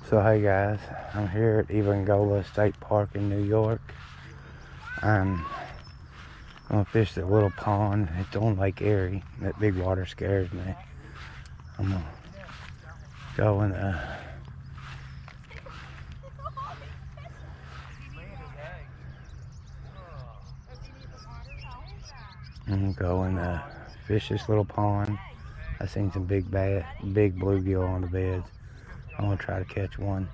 So hey guys, I'm here at Evangola State Park in New York. I'm gonna fish that little pond. It's on Lake Erie. That big water scares me. I'm gonna go and fish this little pond. I seen some big bluegill on the beds. I'm gonna try to catch one.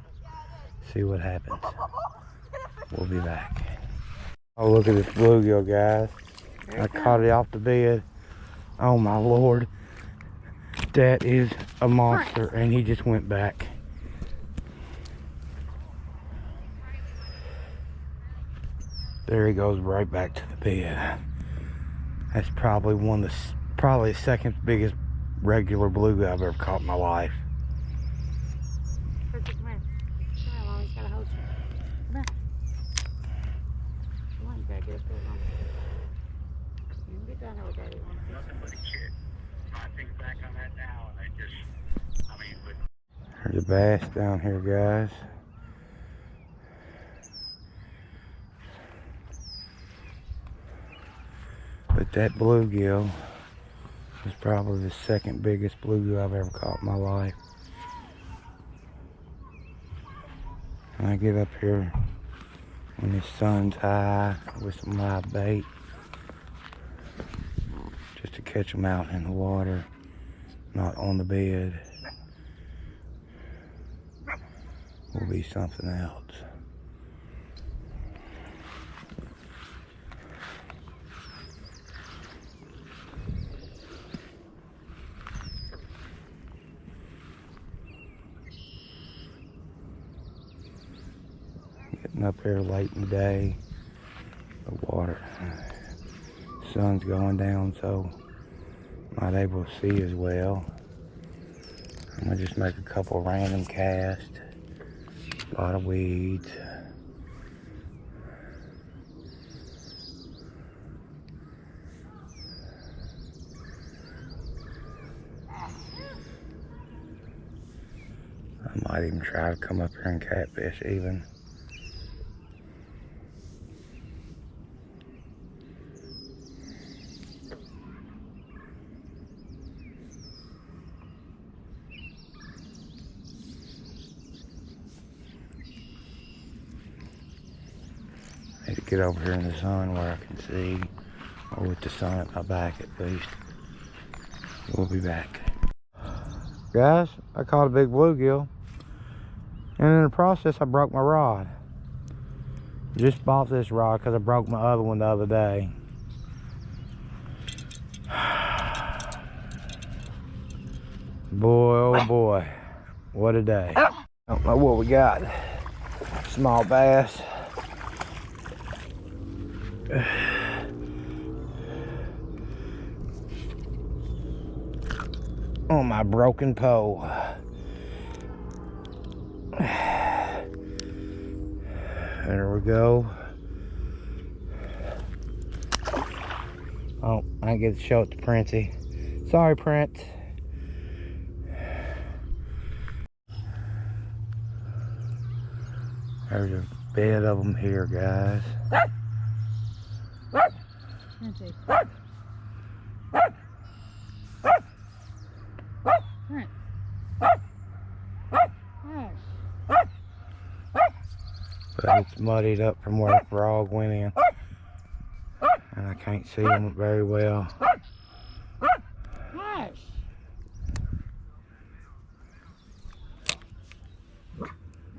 See what happens. We'll be back. Oh, look at this bluegill, guys. I caught it off the bed. Oh my Lord. That is a monster, and he just went back. There he goes right back to the bed. That's probably the second biggest regular bluegill I've ever caught in my life. Come here. Come here, Mommy's gotta hold you. Come here. Come on, you gotta get up there, Mom. You can get down there with Daddy. Nothing but a kid. I think back on that now, and There's a bass down here, guys. But that bluegill is probably the second biggest bluegill I've ever caught in my life. And I get up here when the sun's high with some live bait just to catch them out in the water, not on the bed. Will be something else. Getting up here late in the day, the sun's going down, so I'm not able to see as well. I'm gonna just make a couple random casts. A lot of weeds. I might even try to come up here and catfish even. Need to get over here in the sun where I can see, or with the sun at my back at least. We'll be back. Guys, I caught a big bluegill, and in the process I broke my rod. Just bought this rod because I broke my other one the other day. Boy, oh boy, what a day. I don't know what we got. Small bass. On my broken pole. There we go. Oh, I didn't get to show it to Princey. Sorry, Prince. There's a bed of them here, guys. Princey. But it's muddied up from where the frog went in, and I can't see them very well. Hush.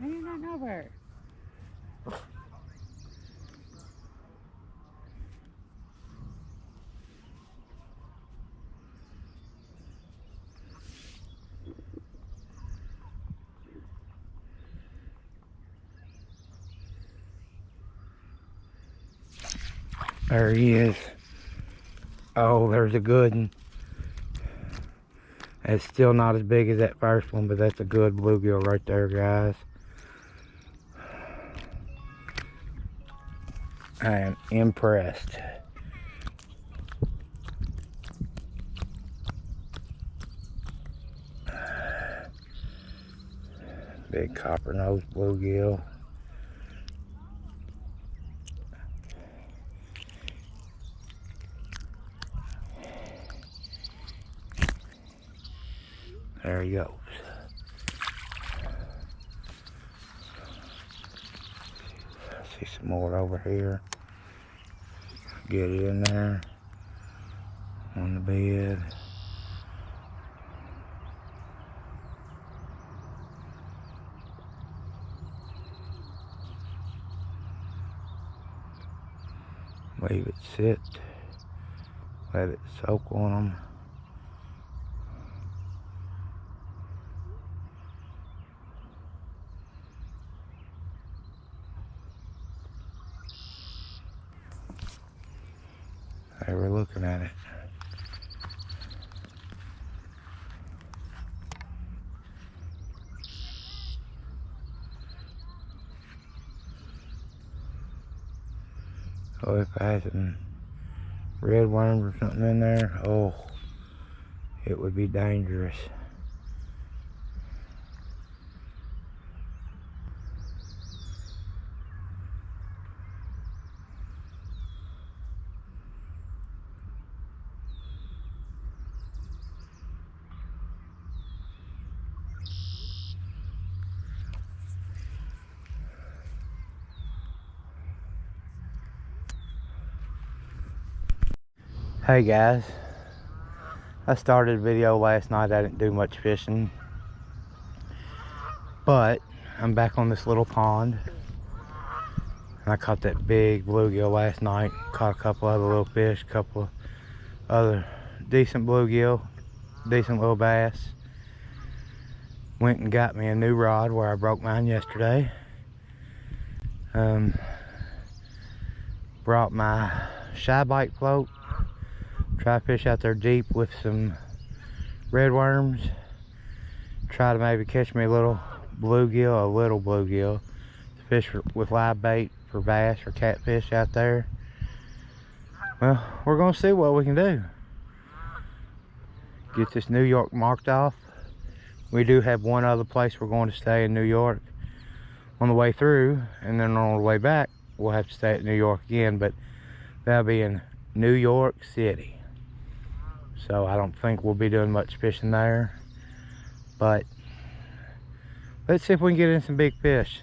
No, you're not over. There he is. Oh, there's a good one. It's still not as big as that first one, but that's a good bluegill right there, guys. I am impressed. Big copper nose bluegill. There he goes. See some more over here. Get it in there on the bed. Leave it sit. Let it soak on them. They were looking at it. Oh, if I had some red worms or something in there, oh, it would be dangerous. Hey guys, I started a video last night. I didn't do much fishing, but I'm back on this little pond. I caught that big bluegill last night. Caught a couple other little fish, a couple other decent bluegill, decent little bass. Went and got me a new rod where I broke mine yesterday. Brought my shy bite float. Try to fish out there deep with some red worms. Try to maybe catch me a little bluegill. Fish with live bait for bass or catfish out there. Well, we're gonna see what we can do. Get this New York marked off. We do have one other place we're going to stay in New York on the way through, and then on the way back we'll have to stay at New York again, but that'll be in New York City. So I don't think we'll be doing much fishing there, but let's see if we can get in some big fish.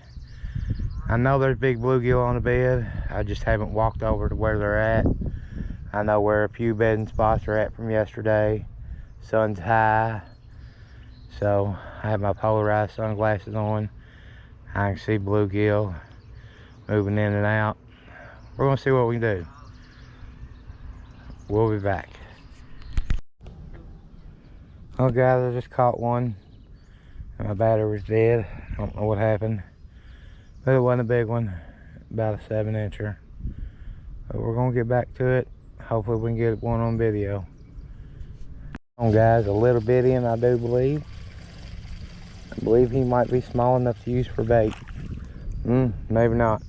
I know there's big bluegill on the bed. I just haven't walked over to where they're at. I know where a few bedding spots are at from yesterday. Sun's high, so I have my polarized sunglasses on. I can see bluegill moving in and out. We're gonna see what we can do. We'll be back. Oh guys, I just caught one and my battery was dead. I don't know what happened, but it wasn't a big one, about a 7-incher. But we're gonna get back to it. Hopefully we can get one on video. Oh guys, a little bitty, and I do believe. I believe he might be small enough to use for bait. Maybe not.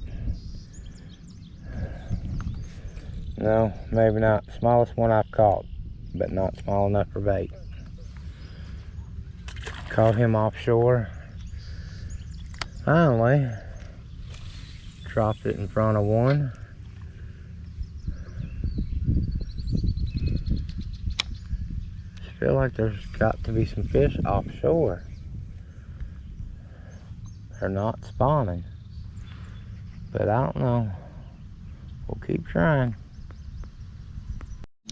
No, maybe not. Smallest one I've caught, but not small enough for bait. Caught him offshore. Finally, dropped it in front of one. Just feel like there's got to be some fish offshore. They're not spawning, but I don't know. We'll keep trying.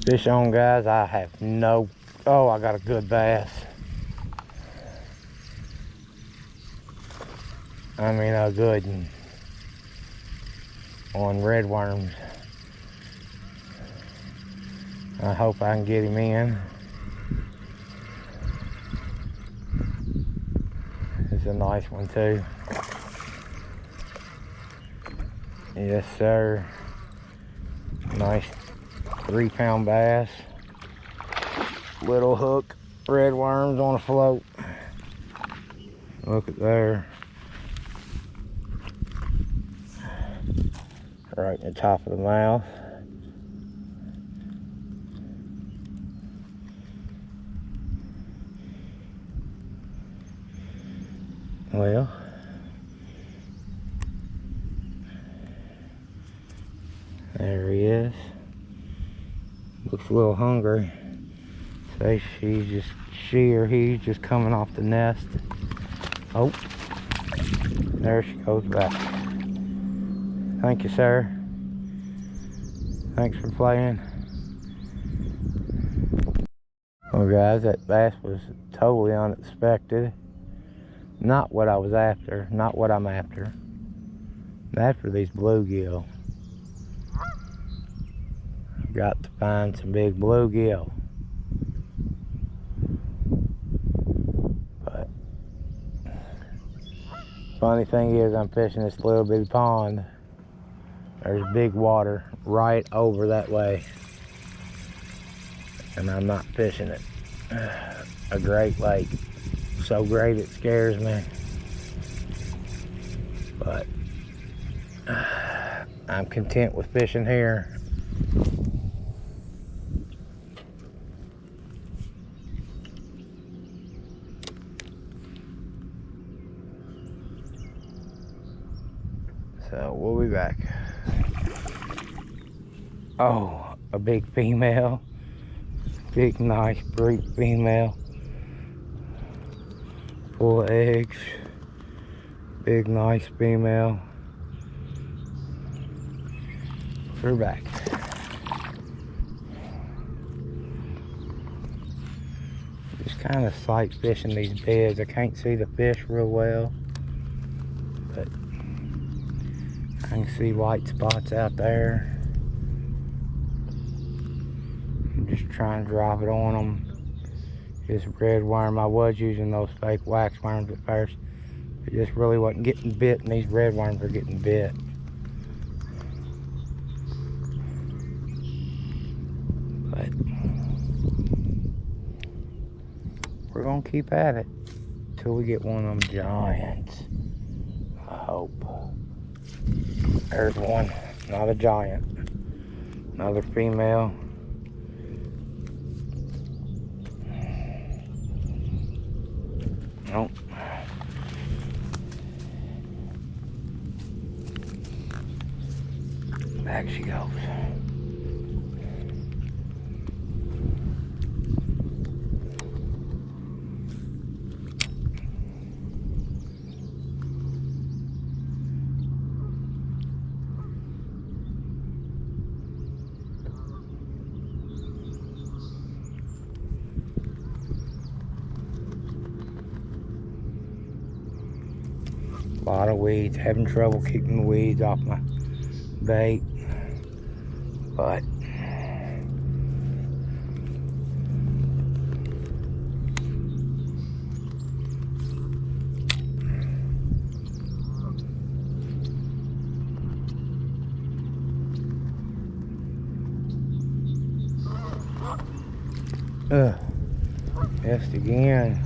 Fish on, guys. I have no... Oh, I got a good bass. I mean, a good one on red worms. I hope I can get him in. It's a nice one too. Yes sir. Nice 3-pound bass. Little hook, red worms on a float. Look at there. Right in the top of the mouth. Well, there he is. Looks a little hungry. Say she or he's just coming off the nest. Oh, there she goes back. Thank you, sir. Thanks for playing. Well, guys, that bass was totally unexpected. Not what I was after, not what I'm after. I'm after these bluegill. I've got to find some big bluegill. But funny thing is, I'm fishing this little bitty pond. There's big water right over that way, and I'm not fishing it. A great lake, so great it scares me. But I'm content with fishing here. So we'll be back. Oh, a big female. Big, nice, breed female. Full of eggs. Big, nice female. We're back. Just kind of sight fishing these beds. I can't see the fish real well, but I can see white spots out there. I'm just trying to drop it on them. This red worm, I was using those fake wax worms at first. It just really wasn't getting bit, and these red worms are getting bit. But we're gonna keep at it till we get one of them giants. I hope. There's one, not a giant. Another female. Nope. Back she goes. A lot of weeds, having trouble keeping the weeds off my bait, but missed again.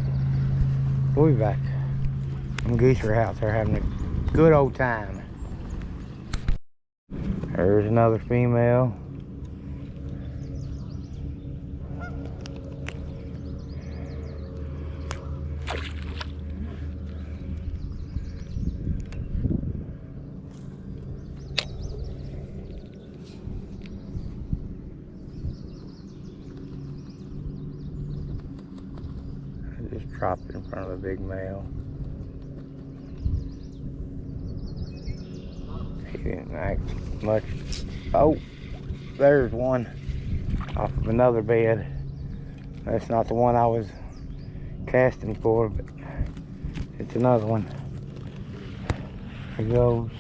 We'll be back. Them geese are out there having a good old time. There's another female. I just dropped it in front of a big male. He didn't act much. Oh, there's one off of another bed. That's not the one I was casting for, but it's another one. There he goes.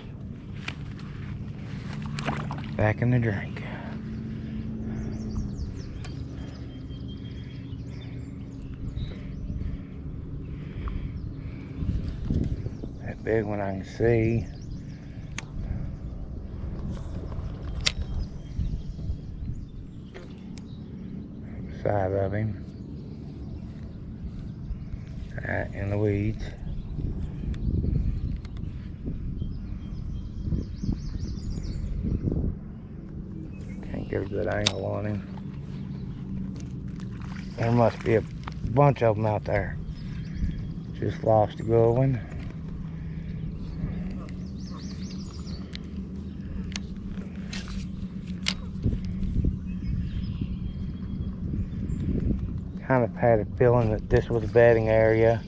Back in the drink. That big one I can see. Side of him, in the weeds. Can't get a good angle on him. There must be a bunch of them out there. Just lost a good one. kind of had a feeling that this was a bedding area.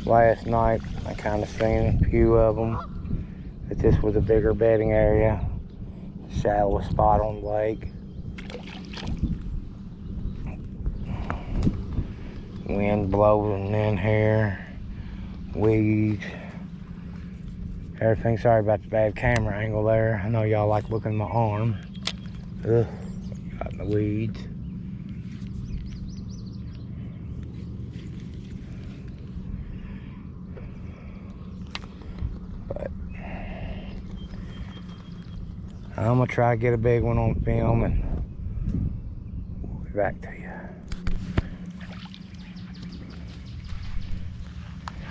Last night, I kind of seen a few of them, that this was a bigger bedding area, shallowest spot on the lake. Wind blowing in here, weeds, everything. Sorry about the bad camera angle there. I know y'all like looking at my arm. Ugh, got in the weeds. But I'm gonna try to get a big one on film and we'll be back to you.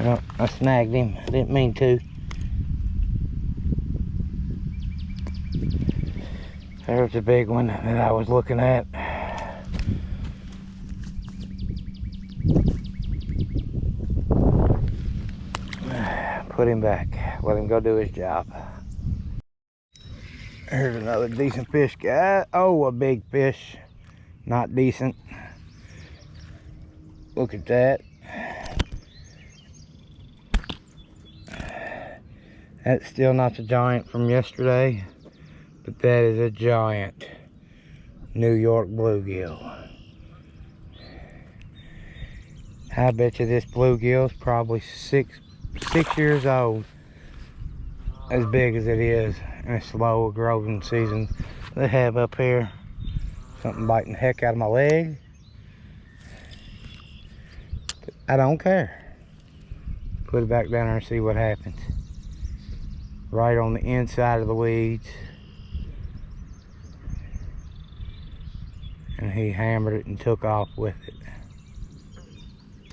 Oh, I snagged him. I didn't mean to. There's a big one that I was looking at. Put him back. Let him go do his job. Here's another decent fish, guy. Oh, a big fish. Not decent. Look at that. That's still not the giant from yesterday, but that is a giant New York bluegill. I bet you this bluegill is probably six years old, as big as it is in a slow growing season they have up here. Something biting the heck out of my leg. But I don't care. Put it back down there and see what happens. Right on the inside of the weeds. And he hammered it and took off with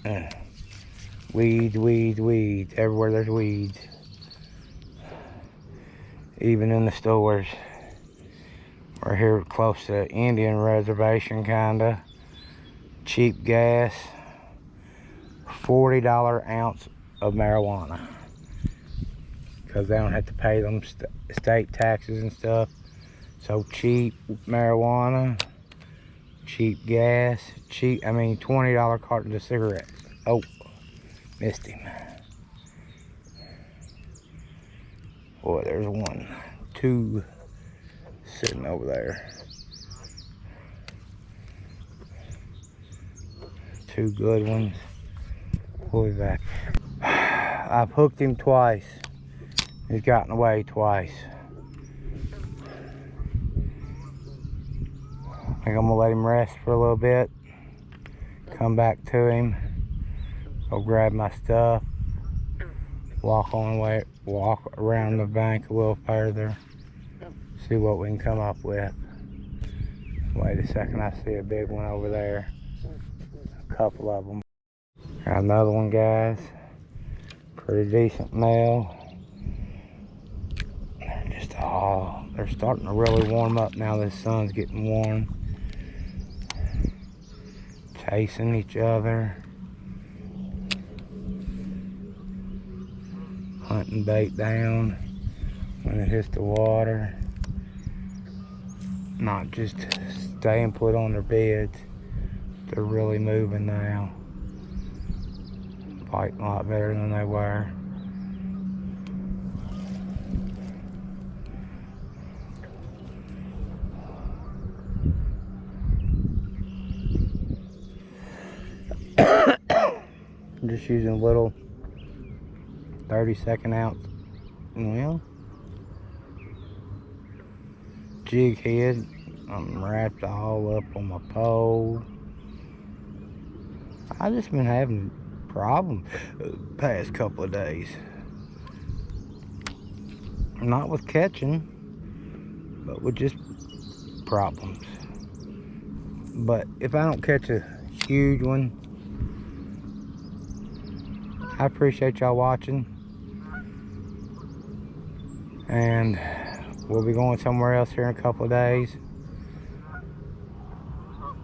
it. Weeds, weeds, weeds. Everywhere there's weeds. Even in the stores. We're here close to Indian reservation, kinda. Cheap gas. $40 ounce of marijuana. Because they don't have to pay them state taxes and stuff. So cheap marijuana, cheap gas, $20 cartons of cigarettes. Oh, missed him. Boy, there's one, two sitting over there. Two good ones. Pull it back. I've hooked him twice. He's gotten away twice. I think I'm gonna let him rest for a little bit. Come back to him. Go grab my stuff. Walk around the bank a little further. See what we can come up with. Wait a second, I see a big one over there. A couple of them. Got another one, guys. Pretty decent male. They're starting to really warm up now. The sun's getting warm. Chasing each other. Hunting bait down when it hits the water. Not just staying put on their beds. They're really moving now. Fighting a lot better than they were. I'm just using a little 32nd ounce, well, jig head. I'm wrapped all up on my pole. I just been having problems the past couple of days. Not with catching, but with just problems. But if I don't catch a huge one, I appreciate y'all watching, and we'll be going somewhere else here in a couple of days.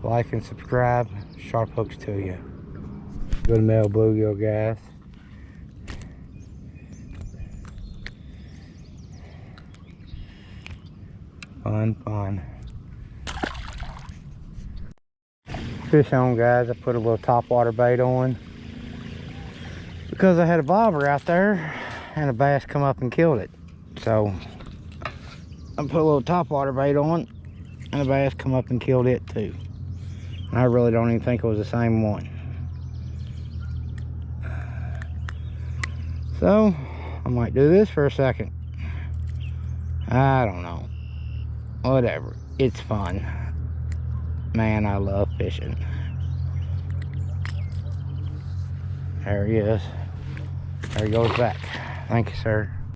Like and subscribe. Sharp hooks to you. Good male bluegill, guys. Fun. fish on, guys. I put a little topwater bait on because I had a bobber out there and a bass come up and killed it. So I put a little topwater bait on and a bass come up and killed it too. And I really don't even think it was the same one. So I might do this for a second. I don't know. Whatever. It's fun. Man, I love fishing. There he is. There he goes back. Thank you, sir.